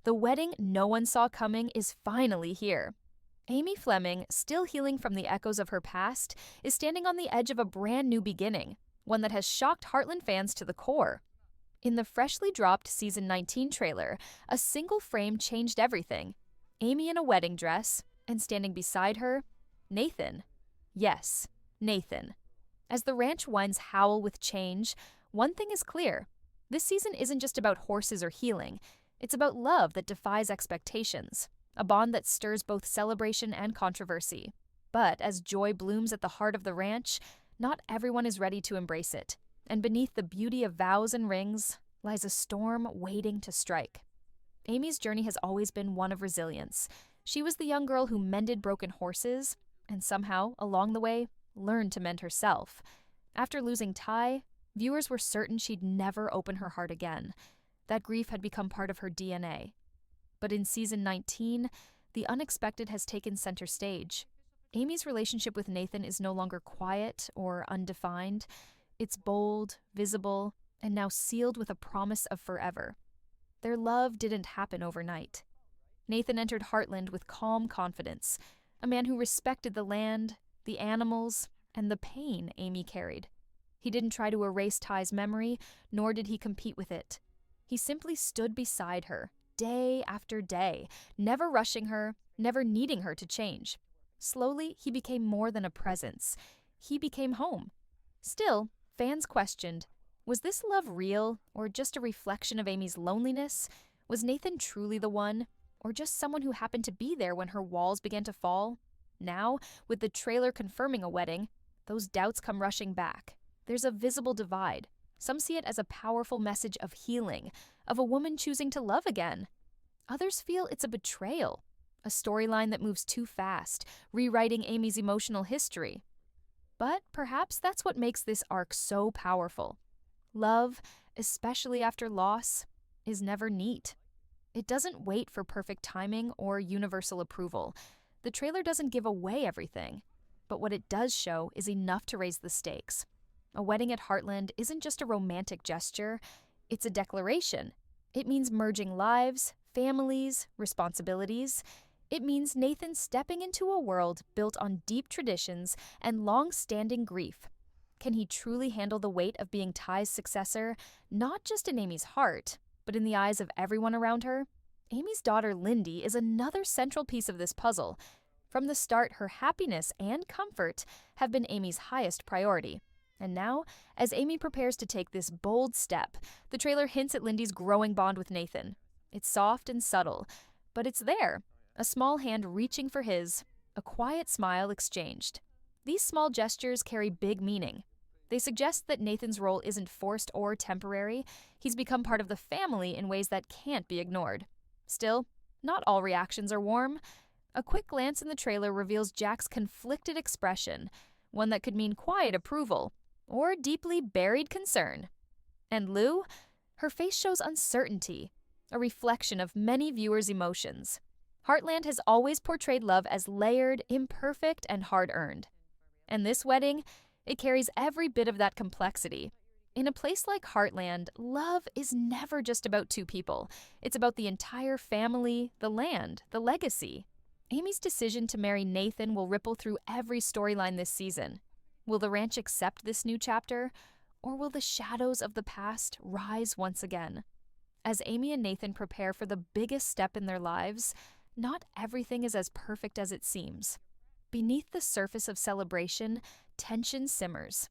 The wedding no one saw coming is finally here. Amy Fleming, still healing from the echoes of her past, is standing on the edge of a brand new beginning, one that has shocked Heartland fans to the core. In the freshly dropped Season 19 trailer, a single frame changed everything. Amy in a wedding dress, and standing beside her, Nathan. Yes, Nathan. As the ranch winds howl with change, one thing is clear. This season isn't just about horses or healing. It's about love that defies expectations, a bond that stirs both celebration and controversy. But as joy blooms at the heart of the ranch, not everyone is ready to embrace it. And beneath the beauty of vows and rings lies a storm waiting to strike. Amy's journey has always been one of resilience. She was the young girl who mended broken horses, and somehow, along the way, learned to mend herself. After losing Ty, viewers were certain she'd never open her heart again. That grief had become part of her DNA. But in Season 19, the unexpected has taken center stage. Amy's relationship with Nathan is no longer quiet or undefined. It's bold, visible, and now sealed with a promise of forever. Their love didn't happen overnight. Nathan entered Heartland with calm confidence, a man who respected the land, the animals, and the pain Amy carried. He didn't try to erase Ty's memory, nor did he compete with it. He simply stood beside her, day after day, never rushing her, never needing her to change. Slowly, he became more than a presence. He became home. Still, fans questioned, was this love real, or just a reflection of Amy's loneliness? Was Nathan truly the one, or just someone who happened to be there when her walls began to fall? Now, with the trailer confirming a wedding, those doubts come rushing back. There's a visible divide. Some see it as a powerful message of healing, of a woman choosing to love again. Others feel it's a betrayal, a storyline that moves too fast, rewriting Amy's emotional history. But perhaps that's what makes this arc so powerful. Love, especially after loss, is never neat. It doesn't wait for perfect timing or universal approval. The trailer doesn't give away everything, but what it does show is enough to raise the stakes. A wedding at Heartland isn't just a romantic gesture, it's a declaration. It means merging lives, families, responsibilities. It means Nathan stepping into a world built on deep traditions and long-standing grief. Can he truly handle the weight of being Ty's successor, not just in Amy's heart, but in the eyes of everyone around her? Amy's daughter Lindy is another central piece of this puzzle. From the start, her happiness and comfort have been Amy's highest priority. And now, as Amy prepares to take this bold step, the trailer hints at Lindy's growing bond with Nathan. It's soft and subtle, but it's there. A small hand reaching for his, a quiet smile exchanged. These small gestures carry big meaning. They suggest that Nathan's role isn't forced or temporary. He's become part of the family in ways that can't be ignored. Still, not all reactions are warm. A quick glance in the trailer reveals Jack's conflicted expression, one that could mean quiet approval or deeply buried concern. And Lou? Her face shows uncertainty, a reflection of many viewers' emotions. Heartland has always portrayed love as layered, imperfect, and hard-earned. And this wedding, it carries every bit of that complexity. In a place like Heartland, love is never just about two people. It's about the entire family, the land, the legacy. Amy's decision to marry Nathan will ripple through every storyline this season. Will the ranch accept this new chapter, or will the shadows of the past rise once again? As Amy and Nathan prepare for the biggest step in their lives, not everything is as perfect as it seems. Beneath the surface of celebration, tension simmers.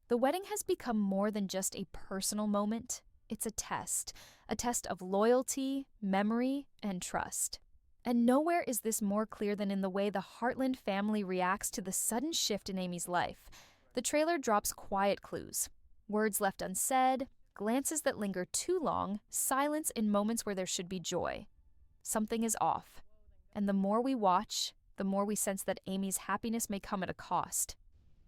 The wedding has become more than just a personal moment. It's a test of loyalty, memory, and trust. And nowhere is this more clear than in the way the Heartland family reacts to the sudden shift in Amy's life. The trailer drops quiet clues. Words left unsaid, glances that linger too long, silence in moments where there should be joy. Something is off. And the more we watch, the more we sense that Amy's happiness may come at a cost.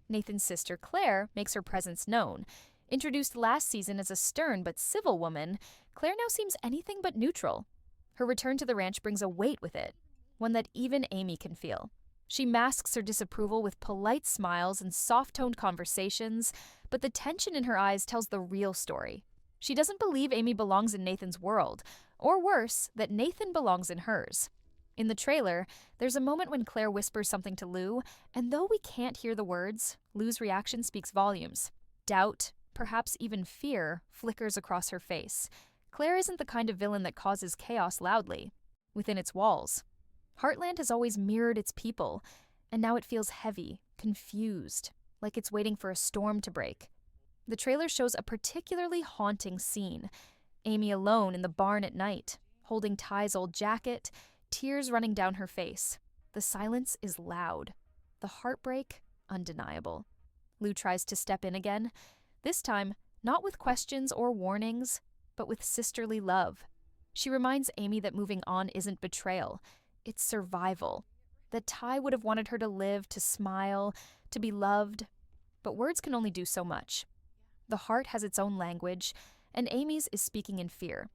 Nathan's sister Claire makes her presence known. Introduced last season as a stern but civil woman, Claire now seems anything but neutral. Her return to the ranch brings a weight with it, one that even Amy can feel. She masks her disapproval with polite smiles and soft-toned conversations, but the tension in her eyes tells the real story. She doesn't believe Amy belongs in Nathan's world, Or worse, that Nathan belongs in hers. In the trailer, there's a moment when Claire whispers something to Lou, and though we can't hear the words, Lou's reaction speaks volumes. Doubt, perhaps even fear, flickers across her face. Claire isn't the kind of villain that causes chaos loudly, within its walls. Heartland has always mirrored its people, and now it feels heavy, confused, like it's waiting for a storm to break. The trailer shows a particularly haunting scene. Amy alone in the barn at night, holding Ty's old jacket, tears running down her face. The silence is loud. The heartbreak, undeniable. Lou tries to step in again, this time not with questions or warnings, but with sisterly love. She reminds Amy that moving on isn't betrayal, it's survival. That Ty would have wanted her to live, to smile, to be loved. But words can only do so much. The heart has its own language, and Amy's is speaking in fear.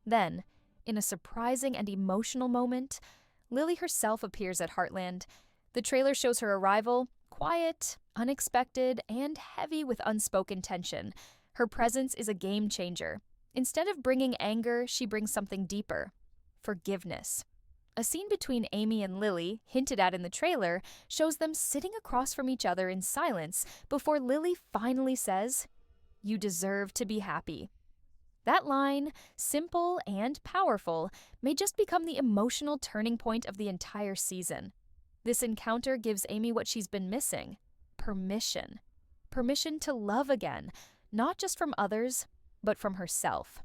Then, in a surprising and emotional moment, Lily herself appears at Heartland. The trailer shows her arrival, quiet, unexpected, and heavy with unspoken tension. Her presence is a game changer. Instead of bringing anger, she brings something deeper: forgiveness. A scene between Amy and Lily, hinted at in the trailer, shows them sitting across from each other in silence before Lily finally says, "You deserve to be happy." That line, simple and powerful, may just become the emotional turning point of the entire season. This encounter gives Amy what she's been missing: permission. Permission to love again, not just from others, but from herself.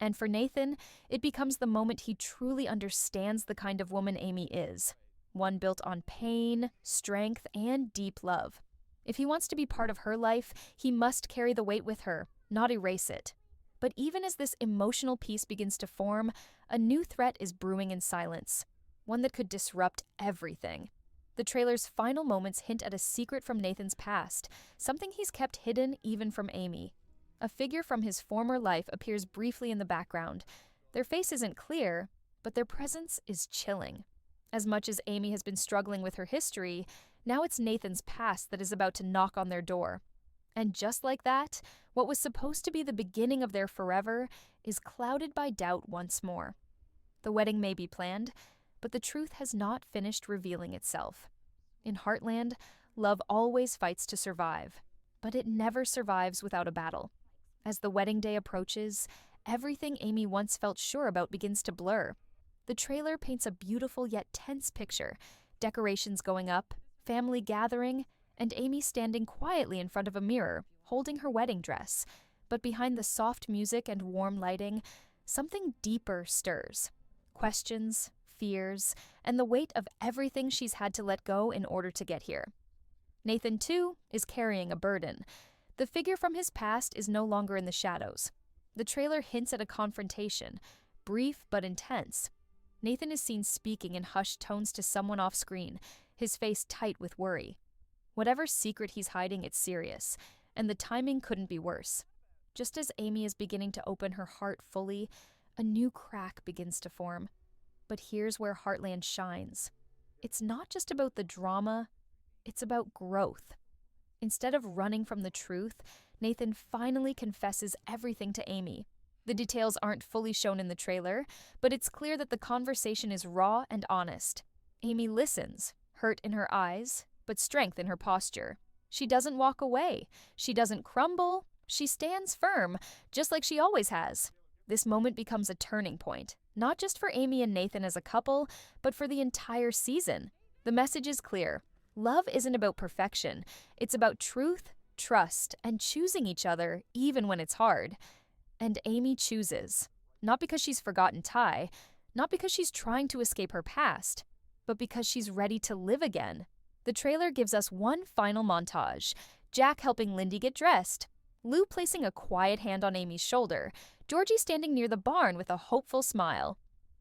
And for Nathan, it becomes the moment he truly understands the kind of woman Amy is, one built on pain, strength, and deep love. If he wants to be part of her life, he must carry the weight with her, not erase it. But even as this emotional piece begins to form, a new threat is brewing in silence, one that could disrupt everything. The trailer's final moments hint at a secret from Nathan's past, something he's kept hidden even from Amy. A figure from his former life appears briefly in the background. Their face isn't clear, but their presence is chilling. As much as Amy has been struggling with her history, now it's Nathan's past that is about to knock on their door. And just like that, what was supposed to be the beginning of their forever is clouded by doubt once more. The wedding may be planned, but the truth has not finished revealing itself. In Heartland, love always fights to survive, but it never survives without a battle. As the wedding day approaches, everything Amy once felt sure about begins to blur. The trailer paints a beautiful yet tense picture: decorations going up, family gathering, and Amy standing quietly in front of a mirror, holding her wedding dress. But behind the soft music and warm lighting, something deeper stirs. Questions, fears, and the weight of everything she's had to let go in order to get here. Nathan, too, is carrying a burden. The figure from his past is no longer in the shadows. The trailer hints at a confrontation, brief but intense. Nathan is seen speaking in hushed tones to someone off screen, his face tight with worry. Whatever secret he's hiding, it's serious, and the timing couldn't be worse. Just as Amy is beginning to open her heart fully, a new crack begins to form. But here's where Heartland shines. It's not just about the drama, it's about growth. Instead of running from the truth, Nathan finally confesses everything to Amy. The details aren't fully shown in the trailer, but it's clear that the conversation is raw and honest. Amy listens, hurt in her eyes, but strength in her posture. She doesn't walk away. She doesn't crumble. She stands firm, just like she always has. This moment becomes a turning point, not just for Amy and Nathan as a couple, but for the entire season. The message is clear. Love isn't about perfection. It's about truth, trust, and choosing each other even when it's hard. And Amy chooses. Not because she's forgotten Ty, not because she's trying to escape her past, but because she's ready to live again. The trailer gives us one final montage: Jack helping Lindy get dressed, Lou placing a quiet hand on Amy's shoulder, Georgie standing near the barn with a hopeful smile.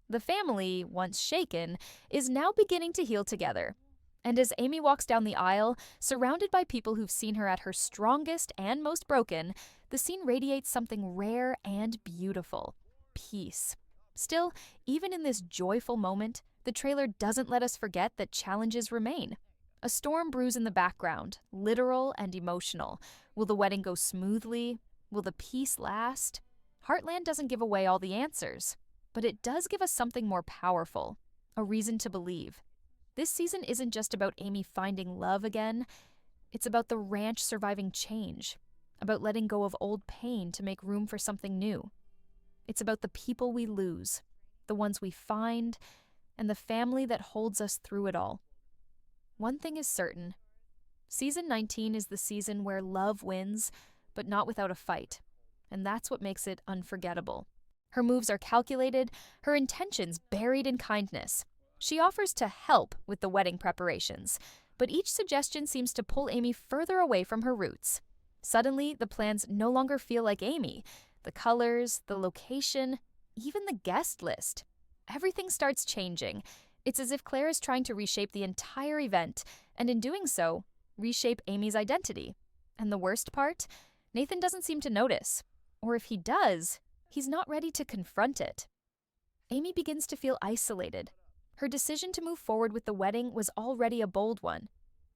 The family, once shaken, is now beginning to heal together. And as Amy walks down the aisle, surrounded by people who've seen her at her strongest and most broken, the scene radiates something rare and beautiful: peace. Still, even in this joyful moment, the trailer doesn't let us forget that challenges remain. A storm brews in the background, literal and emotional. Will the wedding go smoothly? Will the peace last? Heartland doesn't give away all the answers, but it does give us something more powerful, a reason to believe. This season isn't just about Amy finding love again, it's about the ranch surviving change, about letting go of old pain to make room for something new. It's about the people we lose, the ones we find, and the family that holds us through it all. One thing is certain. Season 19 is the season where love wins, but not without a fight. And that's what makes it unforgettable. Her moves are calculated, her intentions buried in kindness. She offers to help with the wedding preparations, but each suggestion seems to pull Amy further away from her roots. Suddenly, the plans no longer feel like Amy. The colors, the location, even the guest list. Everything starts changing. It's as if Claire is trying to reshape the entire event, and in doing so, reshape Amy's identity. And the worst part? Nathan doesn't seem to notice. Or if he does, he's not ready to confront it. Amy begins to feel isolated. Her decision to move forward with the wedding was already a bold one.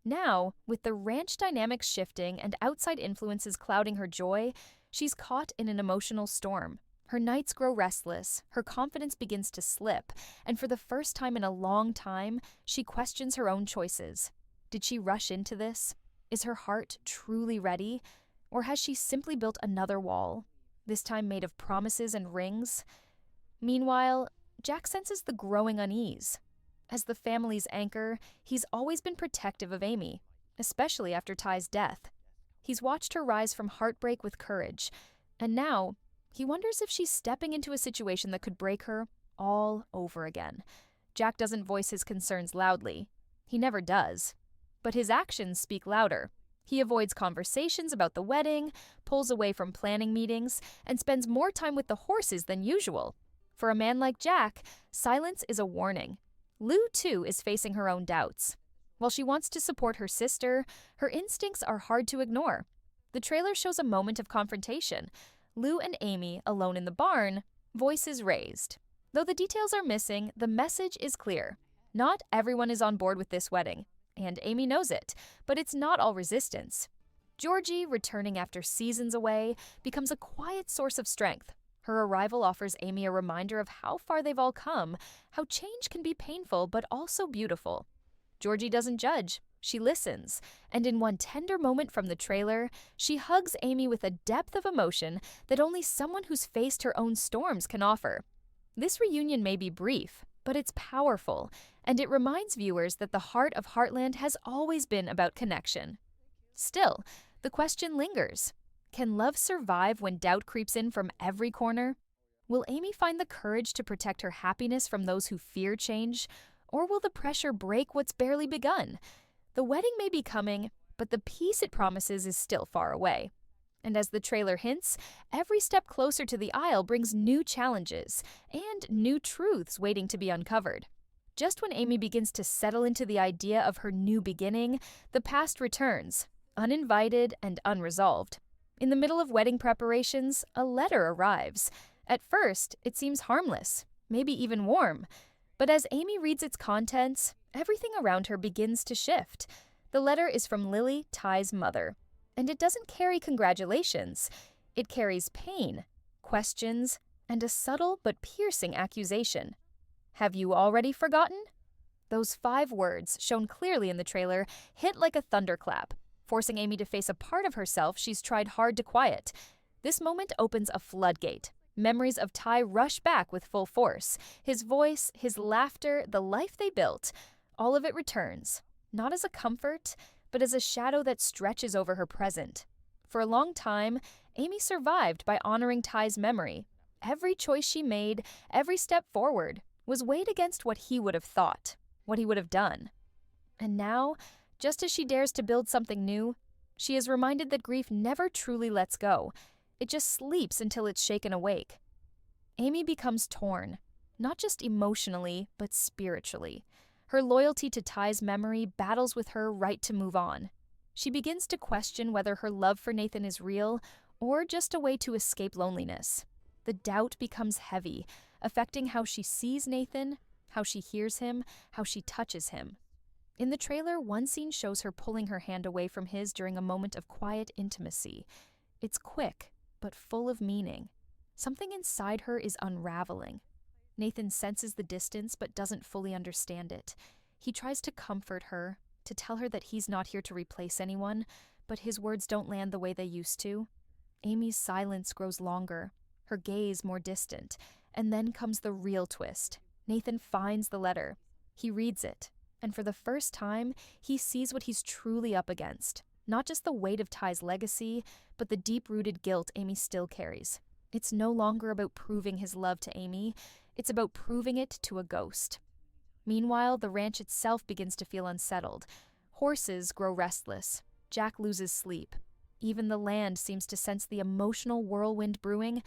Now, with the ranch dynamics shifting and outside influences clouding her joy, she's caught in an emotional storm. Her nights grow restless, her confidence begins to slip, and for the first time in a long time, she questions her own choices. Did she rush into this? Is her heart truly ready? Or has she simply built another wall, this time made of promises and rings? Meanwhile, Jack senses the growing unease. As the family's anchor, he's always been protective of Amy, especially after Ty's death. He's watched her rise from heartbreak with courage, and now he wonders if she's stepping into a situation that could break her all over again. Jack doesn't voice his concerns loudly. He never does. But his actions speak louder. He avoids conversations about the wedding, pulls away from planning meetings, and spends more time with the horses than usual. For a man like Jack, silence is a warning. Lou, too, is facing her own doubts. While she wants to support her sister, her instincts are hard to ignore. The trailer shows a moment of confrontation. Lou and Amy, alone in the barn, voices raised. Though the details are missing, the message is clear. Not everyone is on board with this wedding, and Amy knows it, but it's not all resistance. Georgie, returning after seasons away, becomes a quiet source of strength. Her arrival offers Amy a reminder of how far they've all come, how change can be painful but also beautiful. Georgie doesn't judge. She listens, and in one tender moment from the trailer, she hugs Amy with a depth of emotion that only someone who's faced her own storms can offer. This reunion may be brief, but it's powerful, and it reminds viewers that the heart of Heartland has always been about connection. Still, the question lingers. Can love survive when doubt creeps in from every corner? Will Amy find the courage to protect her happiness from those who fear change? Or will the pressure break what's barely begun? The wedding may be coming, but the peace it promises is still far away. And as the trailer hints, every step closer to the aisle brings new challenges and new truths waiting to be uncovered. Just when Amy begins to settle into the idea of her new beginning, the past returns, uninvited and unresolved. In the middle of wedding preparations, a letter arrives. At first, it seems harmless, maybe even warm. But as Amy reads its contents, everything around her begins to shift. The letter is from Lily, Ty's mother. And it doesn't carry congratulations. It carries pain, questions, and a subtle but piercing accusation. Have you already forgotten? Those 5 words, shown clearly in the trailer, hit like a thunderclap, forcing Amy to face a part of herself she's tried hard to quiet. This moment opens a floodgate. Memories of Ty rush back with full force. His voice, his laughter, the life they built, all of it returns, not as a comfort, but as a shadow that stretches over her present. For a long time, Amy survived by honoring Ty's memory. Every choice she made, every step forward, was weighed against what he would have thought, what he would have done. And now, just as she dares to build something new, she is reminded that grief never truly lets go. It just sleeps until it's shaken awake. Amy becomes torn, not just emotionally, but spiritually. Her loyalty to Ty's memory battles with her right to move on. She begins to question whether her love for Nathan is real or just a way to escape loneliness. The doubt becomes heavy, affecting how she sees Nathan, how she hears him, how she touches him. In the trailer, one scene shows her pulling her hand away from his during a moment of quiet intimacy. It's quick, but full of meaning. Something inside her is unraveling. Nathan senses the distance but doesn't fully understand it. He tries to comfort her, to tell her that he's not here to replace anyone, but his words don't land the way they used to. Amy's silence grows longer, her gaze more distant, and then comes the real twist. Nathan finds the letter. He reads it, and for the first time, he sees what he's truly up against. Not just the weight of Ty's legacy, but the deep-rooted guilt Amy still carries. It's no longer about proving his love to Amy, it's about proving it to a ghost. Meanwhile, the ranch itself begins to feel unsettled. Horses grow restless. Jack loses sleep. Even the land seems to sense the emotional whirlwind brewing,